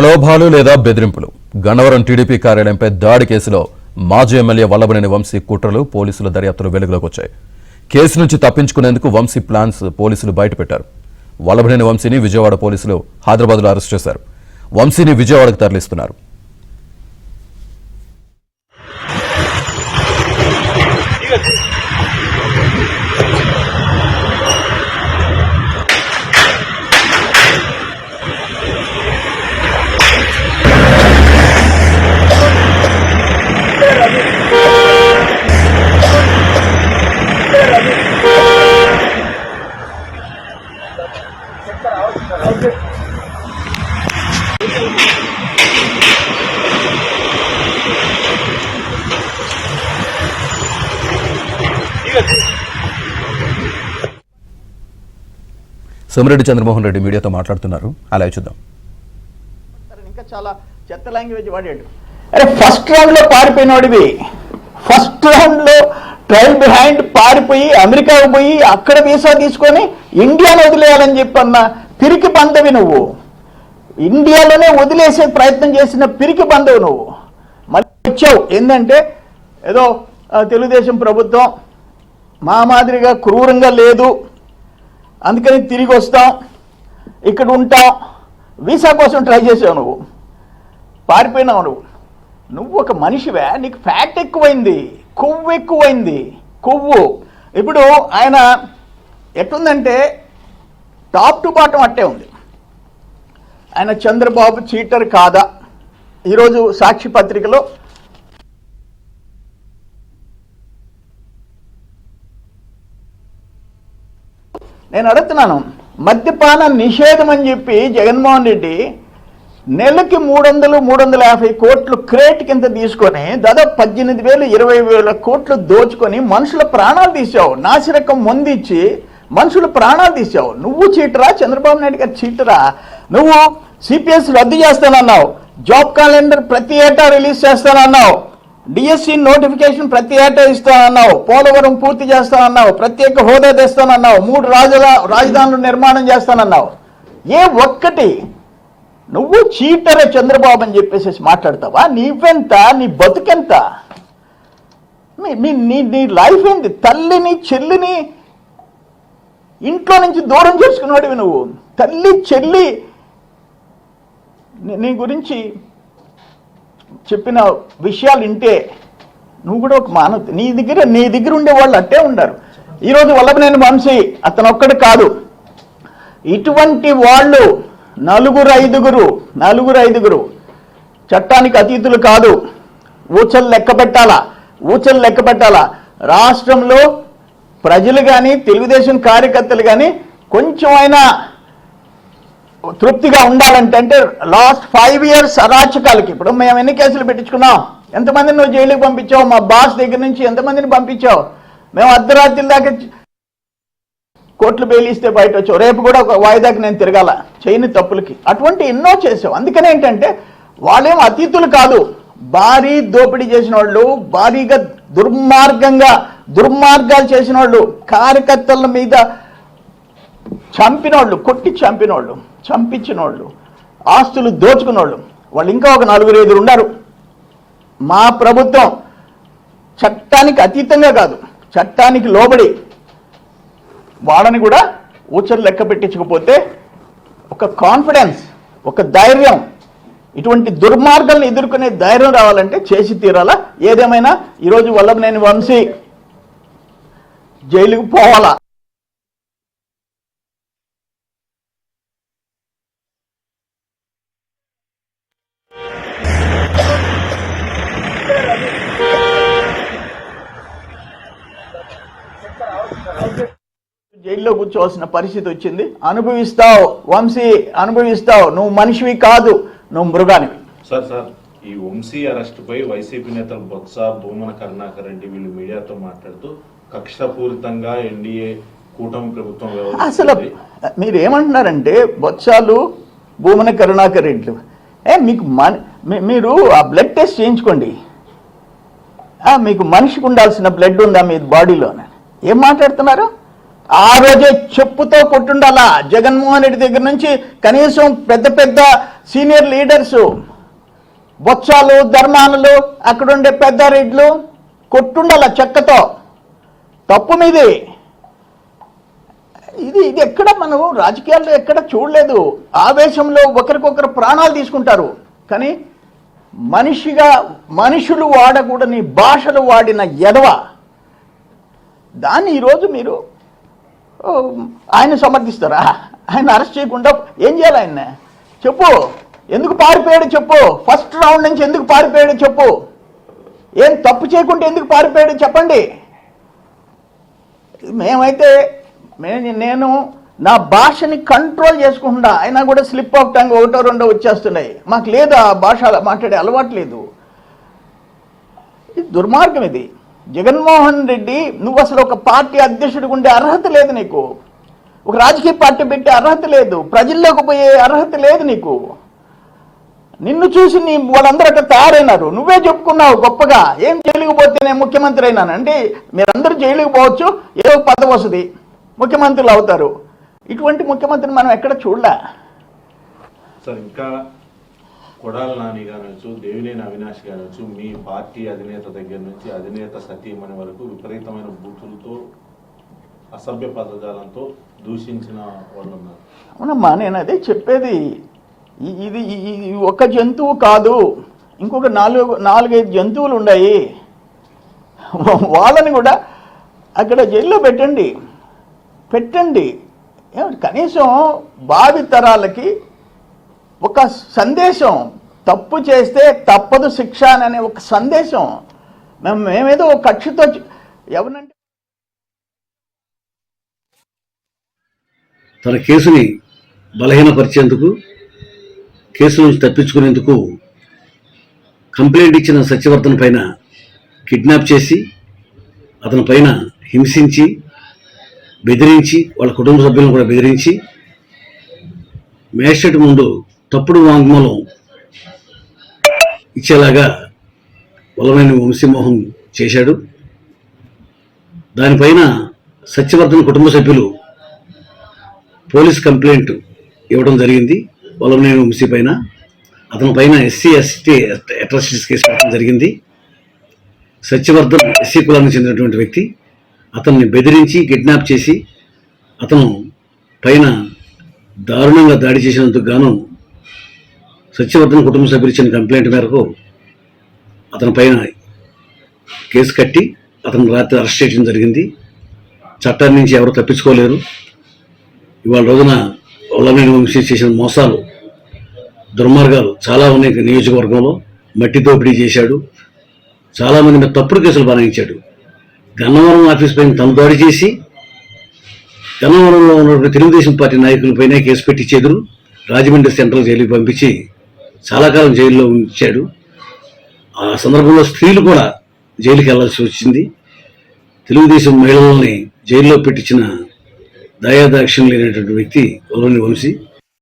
ప్రలోభాలు లేదా బెదిరింపులు. గన్నవరం టీడీపీ కార్యాలయంపై దాడి కేసులో మాజీ ఎమ్మెల్యే వల్లభనేని వంశీ కుట్రలు పోలీసుల దర్యాప్తులో వెలుగులోకి వచ్చాయి. కేసు నుంచి తప్పించుకునేందుకు వంశీ ప్లాన్స్ పోలీసులు బయటపెట్టారు. వల్లభనేని వంశీని విజయవాడ పోలీసులు హైదరాబాద్లో అరెస్ట్ చేశారు. వంశీని విజయవాడకు తరలిస్తున్నారు. సోమిరెడ్డి చంద్రమోహన్ రెడ్డి మీడియాతో మాట్లాడుతున్నారు. అలా చూద్దాం. ఇంకా చాలా చెత్త లాంగ్వేజ్ వాడాడు. అరే ఫస్ట్ రౌండ్ లో పారిపోయినోడివి, ఫస్ట్ రౌండ్ లో ట్రయల్ బిహైండ్ పారిపోయి అమెరికాకు పోయి అక్కడ వీసా తీసుకొని ఇండియాలో వదిలేయాలని చెప్పన్న పిరికి బంధవి నువ్వు. ఇండియాలోనే వదిలేసే ప్రయత్నం చేసిన పిరికి బంధవు నువ్వు. మళ్ళీ వచ్చావు ఏంటంటే ఏదో తెలుగుదేశం ప్రభుత్వం మా మాదిరిగా క్రూరంగా లేదు, అందుకని తిరిగి వస్తాం, ఇక్కడ ఉంటాం, వీసా కోసం ట్రై చేసావు, నువ్వు పారిపోయినావు. నువ్వు ఒక మనిషివే, నీకు ఫ్యాట్ ఎక్కువైంది, కొవ్వు ఎక్కువైంది, కొవ్వు. ఇప్పుడు ఆయన ఎట్లుందంటే టాప్ టు బాటం అట్టే ఉంది. ఆయన చంద్రబాబు చీటర్ కాదా? ఈరోజు సాక్షి పత్రికలో నేను అడుగుతున్నాను, మద్యపాన నిషేధం అని చెప్పి జగన్మోహన్ రెడ్డి నెలకి 300-350 కోట్లు క్రేట్ కింద తీసుకొని దాదాపు 18,000-20,000 కోట్లు దోచుకొని మనుషుల ప్రాణాలు తీసావు. నాసిరకం మందిచ్చి మనుషుల ప్రాణాలు తీసావు. నువ్వు చీటరా? చంద్రబాబు నాయుడు గారు చీటరా? నువ్వు సిపిఎస్ రద్దు చేస్తానన్నావు, జాబ్ క్యాలెండర్ ప్రతి ఏటా రిలీజ్ చేస్తానన్నావు, డిఎస్సి నోటిఫికేషన్ ప్రతి ఏటా ఇస్తానన్నావు, పోలవరం పూర్తి చేస్తానన్నావు, ప్రత్యేక హోదా తెస్తానన్నావు, 3 రాజధానులు నిర్మాణం చేస్తానన్నావు. ఏ ఒక్కటి నువ్వు చీటరే చంద్రబాబు అని చెప్పేసి మాట్లాడతావా? నీవెంత? నీ బతుకెంత? నీ లైఫ్ ఏంటి? తల్లిని చెల్లిని ఇంట్లో నుంచి దూరం చేసుకున్నాడివి నువ్వు. తల్లి చెల్లి నీ గురించి చెప్పిన విషయాలు వింటే నువ్వు కూడా ఒక మానవ. నీ దగ్గర ఉండే వాళ్ళు అట్టే ఉండరు. ఈరోజు వల్లభనేని వంశీ అతను ఒక్కడు కాదు, ఇటువంటి వాళ్ళు నలుగురు ఐదుగురు చట్టానికి అతీతులు కాదు. ఊచలు లెక్క పెట్టాలా. రాష్ట్రంలో ప్రజలు కానీ తెలుగుదేశం కార్యకర్తలు కానీ కొంచెం అయినా తృప్తిగా ఉండాలంటే లాస్ట్ 5 years అరాచకాలకి ఇప్పుడు మేము ఎన్ని కేసులు పెట్టించుకున్నాం? ఎంతమందిని నువ్వు జైలుకి పంపించావు? మా బాస్ దగ్గర నుంచి ఎంతమందిని పంపించావు? మేము అర్ధరాత్రి దాకా కోర్టులు బెయిల్ ఇస్తే బయట వచ్చావు. రేపు కూడా ఒక వాయిదాకి నేను తిరగాల చేయని తప్పులకి. అటువంటి ఎన్నో చేసావు. అందుకనే ఏంటంటే వాళ్ళేం అతీతులు కాదు. భారీ దోపిడీ చేసిన వాళ్ళు, భారీగా దుర్మార్గాలు చేసిన వాళ్ళు, కార్యకర్తల మీద చంపినోళ్ళు, కొట్టి చంపినోళ్ళు, చంపించినోళ్ళు, ఆస్తులు దోచుకున్నోళ్ళు, వాళ్ళు ఇంకా ఒక 4-5 ఉన్నారు. మా ప్రభుత్వం చట్టానికి అతీతంగా కాదు, చట్టానికి లోబడి వాళ్ళని కూడా ఊచలు లెక్క పెట్టించకపోతే ఒక కాన్ఫిడెన్స్, ఒక ధైర్యం, ఇటువంటి దుర్మార్గాలను ఎదుర్కొనే ధైర్యం రావాలంటే చేసి తీరాలా. ఏదేమైనా ఈరోజు వల్లభనేని వంశీ జైలుకు పోవాలా. జైల్లో కూర్చోవాల్సిన పరిస్థితి వచ్చింది. అనుభవిస్తావు వంశీ, అనుభవిస్తావు. నువ్వు మనిషివి కాదు, నువ్వు మృగానివి. సార్ ఈ వంశీ అరెస్ట్ పై వైసీపీ నేతలు బొత్స, భూమన కరుణాకర్ రెడ్డి వీళ్ళు మీడియాతో మాట్లాడుతూ కక్షపూరితంగా ఎన్డీఏ కూటమి ప్రభుత్వం అసలు మీరు ఏమంటున్నారంటే బొత్సాలు, భూమన కరుణాకర్ రెడ్డి మీకు మీరు ఆ బ్లడ్ టెస్ట్ చేయించుకోండి. మీకు మనిషికి ఉండాల్సిన బ్లడ్ ఉందా మీ బాడీలో? ఏం మాట్లాడుతున్నారు? ఆ రోజే చెప్పుతో కొట్టుండాలా. జగన్మోహన్ రెడ్డి దగ్గర నుంచి కనీసం పెద్ద పెద్ద సీనియర్ లీడర్స్, బొత్సాలు, ధర్మానులు, అక్కడుండే పెద్ద రెడ్లు కొట్టుండాల చెక్కతో. తప్పు మీది. ఇది ఎక్కడ మనం రాజకీయాల్లో ఎక్కడ చూడలేదు. ఆవేశంలో ఒకరికొకరు ప్రాణాలు తీసుకుంటారు. కానీ మనుషులు వాడకూడని భాషలు వాడిన ఎదవ దాన్ని ఈరోజు మీరు ఆయన సమర్థిస్తారా? ఆయన అరెస్ట్ చేయకుండా ఏం చేయాలి? ఆయన చెప్పు, ఎందుకు పారిపోయాడు చెప్పు. ఫస్ట్ రౌండ్ నుంచి ఎందుకు పారిపోయాడు చెప్పు. ఏం తప్పు చేయకుండా ఎందుకు పారిపోయాడు చెప్పండి. మేమైతే నేను నా భాషని కంట్రోల్ చేసుకుంటా, అయినా కూడా స్లిప్ ఆఫ్ టంగ్ ఒకటో రెండో వచ్చేస్తున్నాయి. మాకు లేదు ఆ భాష మాట్లాడే అలవాటు లేదు. ఇది దుర్మార్గం. ఇది జగన్మోహన్ రెడ్డి, నువ్వు అసలు ఒక పార్టీ అధ్యక్షుడికి ఉండే అర్హత లేదు నీకు. ఒక రాజకీయ పార్టీ పెట్టే అర్హత లేదు. ప్రజల్లోకి పోయే అర్హత లేదు నీకు. నిన్ను చూసి వాళ్ళందరూ అట్లా తయారైనారు. నువ్వే చెప్పుకున్నావు గొప్పగా, ఏం జైలుకు పోతే నేను ముఖ్యమంత్రి అయినాను అంటే. మీరందరూ జైలుకు పోవచ్చు, ఏదో పదవి వస్తుంది, ముఖ్యమంత్రులు అవుతారు. ఇటువంటి ముఖ్యమంత్రిని మనం ఎక్కడ చూడలే. సార్, ఇంకా కొడాల నాని కావచ్చు, దేవినేని అవినాష్ కావచ్చు, మీ పార్టీ అధినేత దగ్గర నుంచి అధినేత సతీమణి వరకు విపరీతమైన బూతులతో, అసభ్య పదజాలంతో దూషించిన వాళ్ళు ఉన్నారు. అవునమ్మా, నేను అదే చెప్పేది. ఇది ఒక జంతువు కాదు, ఇంకొక 4-5 జంతువులు ఉన్నాయి. వాళ్ళని కూడా అక్కడ జైల్లో పెట్టండి. కనీసం భావి తరాలకి ఒక సందేశం, తప్పు చేస్తే తప్పదు శిక్ష అనే ఒక సందేశం. మేమేదో కక్షతో ఎవరంటే తన కేసుని బలహీనపరిచేందుకు, కేసు నుంచి తప్పించుకునేందుకు కంప్లైంట్ ఇచ్చిన సత్యవర్ధన్ పైన కిడ్నాప్ చేసి, అతని పైన హింసించి, బెదిరించి, వాళ్ళ కుటుంబ సభ్యులను కూడా బెదిరించి, మేజిస్ట్రేట్ ముందు తప్పుడు వాంగ్మూలం ఇచ్చేలాగా వల్లభనేని వంశీమోహన్ చేశాడు. దానిపైన సత్యవర్ధన్ కుటుంబ సభ్యులు పోలీస్ కంప్లైంట్ ఇవ్వడం జరిగింది. వల్లభనేని వంశీ పైన, అతని పైన SC/ST అట్రాసిటీస్ కేసు పెట్టడం జరిగింది. సత్యవర్ధన్ SC కులానికి చెందినటువంటి వ్యక్తి. అతన్ని బెదిరించి, కిడ్నాప్ చేసి, అతను పైన దారుణంగా దాడి చేసినందుకు గాను సత్యవర్ధన్ కుటుంబ సభ్యులు ఇచ్చిన కంప్లైంట్ మేరకు అతని పైన కేసు కట్టి అతను రాత్రి అరెస్ట్ చేయడం జరిగింది. చట్టాన్ని నుంచి ఎవరు తప్పించుకోలేరు. ఇవాళ రోజున వల్లభనేని వంశీ చేసిన మోసాలు, దుర్మార్గాలు చాలా ఉన్నాయి. నియోజకవర్గంలో మట్టి దోపిడీ చేశాడు, చాలామంది మీద తప్పుడు కేసులు బనాయించాడు. గన్నవరం ఆఫీస్ పైన తను దాడి చేసి, గన్నవరంలో ఉన్నటువంటి తెలుగుదేశం పార్టీ నాయకులపైన కేసు పెట్టి చెదురు రాజమండ్రి సెంట్రల్ జైలుకి పంపించి చాలా కాలం జైల్లో ఉంచాడు. ఆ సందర్భంలో స్త్రీలు కూడా జైలుకి వెళ్లాల్సి వచ్చింది. తెలుగుదేశం మహిళల్ని జైల్లో పెట్టించిన దయాదాక్షిణ్యం లేనటువంటి వ్యక్తి వల్లభనేని వంశీ.